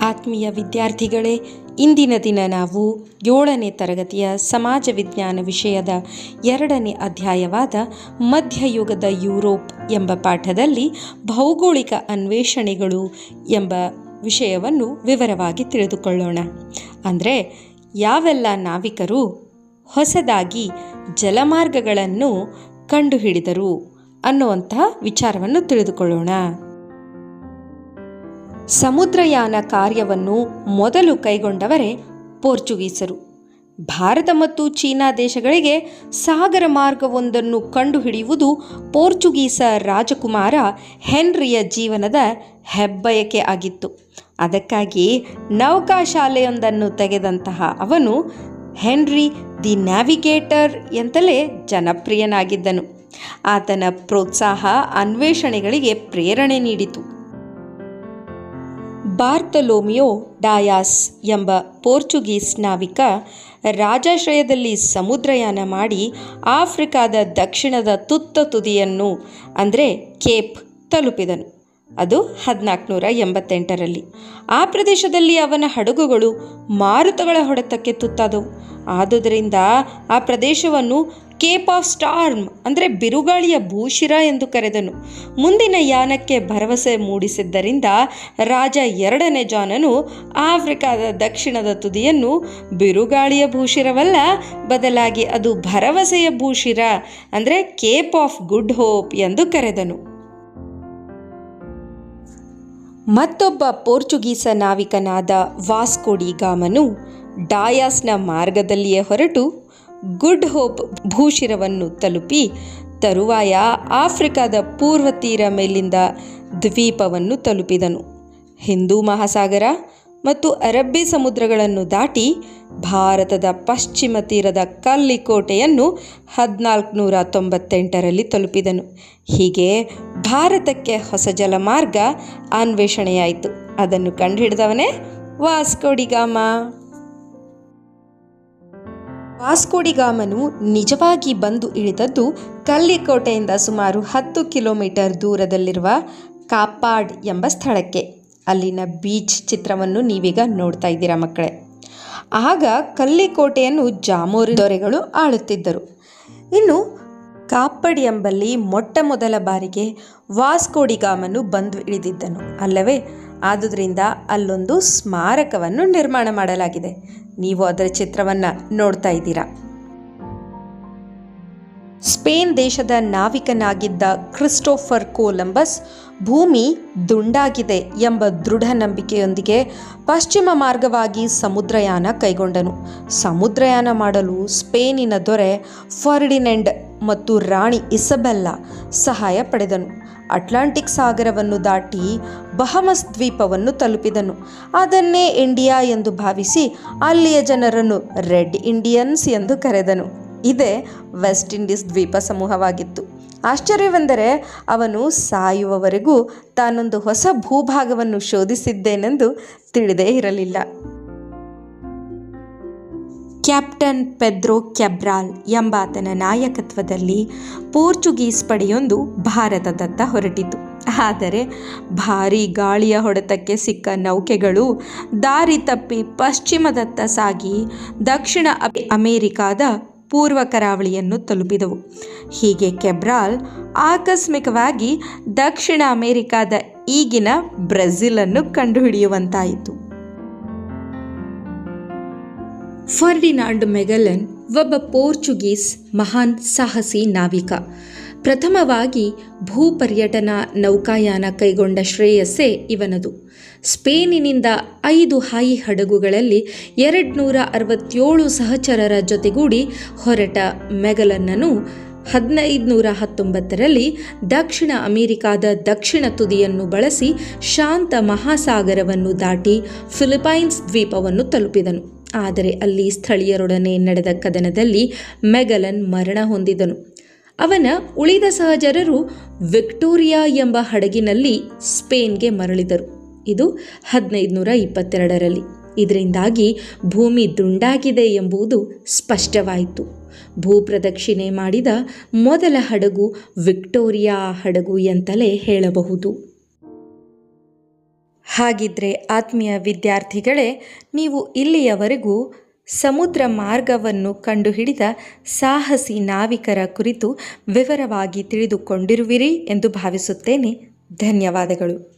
ಆತ್ಮೀಯ ವಿದ್ಯಾರ್ಥಿಗಳೇ, ಇಂದಿನ ದಿನ ನಾವು 7ನೇ ತರಗತಿಯ ಸಮಾಜ ವಿಜ್ಞಾನ ವಿಷಯದ 2ನೇ ಅಧ್ಯಾಯವಾದ ಮಧ್ಯಯುಗದ ಯುರೋಪ್ ಎಂಬ ಪಾಠದಲ್ಲಿ ಭೌಗೋಳಿಕ ಅನ್ವೇಷಣೆಗಳು ಎಂಬ ವಿಷಯವನ್ನು ವಿವರವಾಗಿ ತಿಳಿದುಕೊಳ್ಳೋಣ. ಅಂದರೆ ಯಾವೆಲ್ಲ ನಾವಿಕರು ಹೊಸದಾಗಿ ಜಲಮಾರ್ಗಗಳನ್ನು ಕಂಡುಹಿಡಿದರು ಅನ್ನುವಂತಹ ವಿಚಾರವನ್ನು ತಿಳಿದುಕೊಳ್ಳೋಣ. ಸಮುದ್ರಯಾನ ಕಾರ್ಯವನ್ನು ಮೊದಲು ಕೈಗೊಂಡವರೇ ಪೋರ್ಚುಗೀಸರು. ಭಾರತ ಮತ್ತು ಚೀನಾ ದೇಶಗಳಿಗೆ ಸಾಗರ ಮಾರ್ಗವೊಂದನ್ನು ಕಂಡುಹಿಡಿಯುವುದು ಪೋರ್ಚುಗೀಸ ರಾಜಕುಮಾರ ಹೆನ್ರಿಯ ಜೀವನದ ಹೆಬ್ಬಯಕೆ ಆಗಿತ್ತು. ಅದಕ್ಕಾಗಿ ನೌಕಾಶಾಲೆಯೊಂದನ್ನು ತೆಗೆದಂತಹ ಅವನು ಹೆನ್ರಿ ದಿ ನ್ಯಾವಿಗೇಟರ್ ಎಂತಲೇ ಜನಪ್ರಿಯನಾಗಿದ್ದನು. ಆತನ ಪ್ರೋತ್ಸಾಹ ಅನ್ವೇಷಣೆಗಳಿಗೆ ಪ್ರೇರಣೆ ನೀಡಿತು. ಬಾರ್ತಲೋಮಿಯೋ ಡಯಾಸ್ ಎಂಬ ಪೋರ್ಚುಗೀಸ್ ನಾವಿಕ ರಾಜಾಶ್ರಯದಲ್ಲಿ ಸಮುದ್ರಯಾನ ಮಾಡಿ ಆಫ್ರಿಕಾದ ದಕ್ಷಿಣದ ತುತ್ತ ತುದಿಯನ್ನು ಅಂದರೆ ಕೇಪ್ ತಲುಪಿದನು. ಅದು 1488ರಲ್ಲಿ. ಆ ಪ್ರದೇಶದಲ್ಲಿ ಅವನ ಹಡಗುಗಳು ಮಾರುತಗಳ ಹೊಡೆತಕ್ಕೆ ತುತ್ತಾದವು. ಆದುದರಿಂದ ಆ ಪ್ರದೇಶವನ್ನು ಕೇಪ್ ಆಫ್ ಸ್ಟಾರ್ಮ್ ಅಂದರೆ ಬಿರುಗಾಳಿಯ ಭೂಶಿರ ಎಂದು ಕರೆದನು. ಮುಂದಿನ ಯಾನಕ್ಕೆ ಭರವಸೆ ಮೂಡಿಸಿದ್ದರಿಂದ ರಾಜ 2ನೇ ಜಾನನು ಆಫ್ರಿಕಾದ ದಕ್ಷಿಣದ ತುದಿಯನ್ನು ಬಿರುಗಾಳಿಯ ಭೂಶಿರವಲ್ಲ, ಬದಲಾಗಿ ಅದು ಭರವಸೆಯ ಭೂಶಿರ ಅಂದರೆ ಕೇಪ್ ಆಫ್ ಗುಡ್ ಹೋಪ್ ಎಂದು ಕರೆದನು. ಮತ್ತೊಬ್ಬ ಪೋರ್ಚುಗೀಸ ನಾವಿಕನಾದ ವಾಸ್ಕೋ ಡಿ ಗಾಮನು ಡಯಾಸ್ನ ಮಾರ್ಗದಲ್ಲಿಯೇ ಹೊರಟು ಗುಡ್ ಹೋಪ್ ಭೂಶಿರವನ್ನು ತಲುಪಿ ತರುವಾಯ ಆಫ್ರಿಕಾದ ಪೂರ್ವ ತೀರ ಮೇಲಿಂದ ದ್ವೀಪವನ್ನು ತಲುಪಿದನು. ಹಿಂದೂ ಮಹಾಸಾಗರ ಮತ್ತು ಅರಬ್ಬಿ ಸಮುದ್ರಗಳನ್ನು ದಾಟಿ ಭಾರತದ ಪಶ್ಚಿಮ ತೀರದ ಕಲ್ಲಿಕೋಟೆಯನ್ನು 1498ರಲ್ಲಿ ತಲುಪಿದನು. ಹೀಗೆ ಭಾರತಕ್ಕೆ ಹೊಸ ಜಲಮಾರ್ಗ ಅನ್ವೇಷಣೆಯಾಯಿತು. ಅದನ್ನು ಕಂಡುಹಿಡಿದವನೇ ವಾಸ್ಕೋ ಡಿ ಗಾಮ. ವಾಸ್ಕೋ ಡಿ ಗಾಮನು ನಿಜವಾಗಿ ಬಂದು ಇಳಿದದ್ದು ಕಲ್ಲಿಕೋಟೆಯಿಂದ ಸುಮಾರು 10 ಕಿಲೋಮೀಟರ್ ದೂರದಲ್ಲಿರುವ ಕಾಪಾಡ್ ಎಂಬ ಸ್ಥಳಕ್ಕೆ. ಅಲ್ಲಿನ ಬೀಚ್ ಚಿತ್ರವನ್ನು ನೀವೀಗ ನೋಡ್ತಾ ಇದ್ದೀರಾ ಮಕ್ಕಳೇ. ಆಗ ಕಲ್ಲಿಕೋಟೆಯನ್ನು ಜಾಮೋರಿ ದೊರೆಗಳು ಆಳುತ್ತಿದ್ದರು. ಇನ್ನು ಕಾಪಾಡ್ ಎಂಬಲ್ಲಿ ಮೊಟ್ಟ ಮೊದಲ ಬಾರಿಗೆ ವಾಸ್ಕೋ ಡಿ ಗಾಮನು ಬಂದು ಇಳಿದಿದ್ದನು ಅಲ್ಲವೇ? ಆದುದರಿಂದ ಅಲ್ಲೊಂದು ಸ್ಮಾರಕವನ್ನು ನಿರ್ಮಾಣ ಮಾಡಲಾಗಿದೆ. ನೀವು ಅದರ ಚಿತ್ರವನ್ನು ನೋಡ್ತಾ ಇದ್ದೀರಾ. ಸ್ಪೇನ್ ದೇಶದ ನಾವಿಕನಾಗಿದ್ದ ಕ್ರಿಸ್ಟೋಫರ್ ಕೊಲಂಬಸ್ ಭೂಮಿ ದುಂಡಾಗಿದೆ ಎಂಬ ದೃಢ ನಂಬಿಕೆಯೊಂದಿಗೆ ಪಶ್ಚಿಮ ಮಾರ್ಗವಾಗಿ ಸಮುದ್ರಯಾನ ಕೈಗೊಂಡನು. ಸಮುದ್ರಯಾನ ಮಾಡಲು ಸ್ಪೇನಿನ ದೊರೆ ಫರ್ಡಿನೆಂಡ್ ಮತ್ತು ರಾಣಿ ಇಸಬೆಲ್ಲಾ ಸಹಾಯ ಪಡೆದನು. ಅಟ್ಲಾಂಟಿಕ್ ಸಾಗರವನ್ನು ದಾಟಿ ಬಹಮಸ್ ದ್ವೀಪವನ್ನು ತಲುಪಿದನು. ಅದನ್ನೇ ಇಂಡಿಯಾ ಎಂದು ಭಾವಿಸಿ ಅಲ್ಲಿಯ ಜನರನ್ನು ರೆಡ್ ಇಂಡಿಯನ್ಸ್ ಎಂದು ಕರೆದನು. ಇದೇ ವೆಸ್ಟ್ ಇಂಡೀಸ್ ದ್ವೀಪ ಸಮೂಹವಾಗಿತ್ತು. ಆಶ್ಚರ್ಯವೆಂದರೆ ಅವನು ಸಾಯುವವರೆಗೂ ತಾನೊಂದು ಹೊಸ ಭೂಭಾಗವನ್ನು ಶೋಧಿಸಿದ್ದೇನೆಂದು ತಿಳಿದೇ ಇರಲಿಲ್ಲ. ಕ್ಯಾಪ್ಟನ್ ಪೆದ್ರೋ ಕ್ಯಾಬ್ರಾಲ್ ಎಂಬಾತನ ನಾಯಕತ್ವದಲ್ಲಿ ಪೋರ್ಚುಗೀಸ್ ಪಡೆಯೊಂದು ಭಾರತದತ್ತ ಹೊರಟಿತು. ಆದರೆ ಭಾರೀ ಗಾಳಿಯ ಹೊಡೆತಕ್ಕೆ ಸಿಕ್ಕ ನೌಕೆಗಳು ದಾರಿ ತಪ್ಪಿ ಪಶ್ಚಿಮದತ್ತ ಸಾಗಿ ದಕ್ಷಿಣ ಅಮೆರಿಕಾದ ಪೂರ್ವ ಕರಾವಳಿಯನ್ನು ತಲುಪಿದವು. ಹೀಗೆ ಕ್ಯಾಬ್ರಾಲ್ ಆಕಸ್ಮಿಕವಾಗಿ ದಕ್ಷಿಣ ಅಮೆರಿಕಾದ ಈಗಿನ ಬ್ರೆಜಿಲನ್ನು ಕಂಡುಹಿಡಿಯುವಂತಾಯಿತು. ಫರ್ಡಿನಾಂಡ್ ಮೆಗಲನ್ ಒಬ್ಬ ಪೋರ್ಚುಗೀಸ್ ಮಹಾನ್ ಸಾಹಸಿ ನಾವಿಕ. ಪ್ರಥಮವಾಗಿ ಭೂಪರ್ಯಟನಾ ನೌಕಾಯಾನ ಕೈಗೊಂಡ ಶ್ರೇಯಸ್ಸೇ ಇವನದು. ಸ್ಪೇನಿನಿಂದ 5 ಹಾಯಿ ಹಡಗುಗಳಲ್ಲಿ 267 ಸಹಚರರ ಜೊತೆಗೂಡಿ ಹೊರಟ ಮೆಗಲನ್ನನು 1519ರಲ್ಲಿ ದಕ್ಷಿಣ ಅಮೆರಿಕಾದ ದಕ್ಷಿಣ ತುದಿಯನ್ನು ಬಳಸಿ ಶಾಂತ ಮಹಾಸಾಗರವನ್ನು ದಾಟಿ ಫಿಲಿಪೈನ್ಸ್ ದ್ವೀಪವನ್ನು ತಲುಪಿದನು. ಆದರೆ ಅಲ್ಲಿ ಸ್ಥಳೀಯರೊಡನೆ ನಡೆದ ಕದನದಲ್ಲಿ ಮೆಗಲನ್ ಮರಣ ಹೊಂದಿದನು. ಅವನ ಉಳಿದ ಸಹಚರರು ವಿಕ್ಟೋರಿಯಾ ಎಂಬ ಹಡಗಿನಲ್ಲಿ ಸ್ಪೇನ್ಗೆ ಮರಳಿದರು. ಇದು 1522ರಲ್ಲಿ. ಇದರಿಂದಾಗಿ ಭೂಮಿ ದುಂಡಾಗಿದೆ ಎಂಬುದು ಸ್ಪಷ್ಟವಾಯಿತು. ಭೂಪ್ರದಕ್ಷಿಣೆ ಮಾಡಿದ ಮೊದಲ ಹಡಗು ವಿಕ್ಟೋರಿಯಾ ಹಡಗು ಎಂತಲೇ ಹೇಳಬಹುದು. ಹಾಗಿದ್ರೆ ಆತ್ಮೀಯ ವಿದ್ಯಾರ್ಥಿಗಳೇ, ನೀವು ಇಲ್ಲಿಯವರೆಗೂ ಸಮುದ್ರ ಮಾರ್ಗವನ್ನು ಕಂಡುಹಿಡಿದ ಸಾಹಸಿ ನಾವಿಕರ ಕುರಿತು ವಿವರವಾಗಿ ತಿಳಿದುಕೊಂಡಿರುವಿರಿ ಎಂದು ಭಾವಿಸುತ್ತೇನೆ. ಧನ್ಯವಾದಗಳು.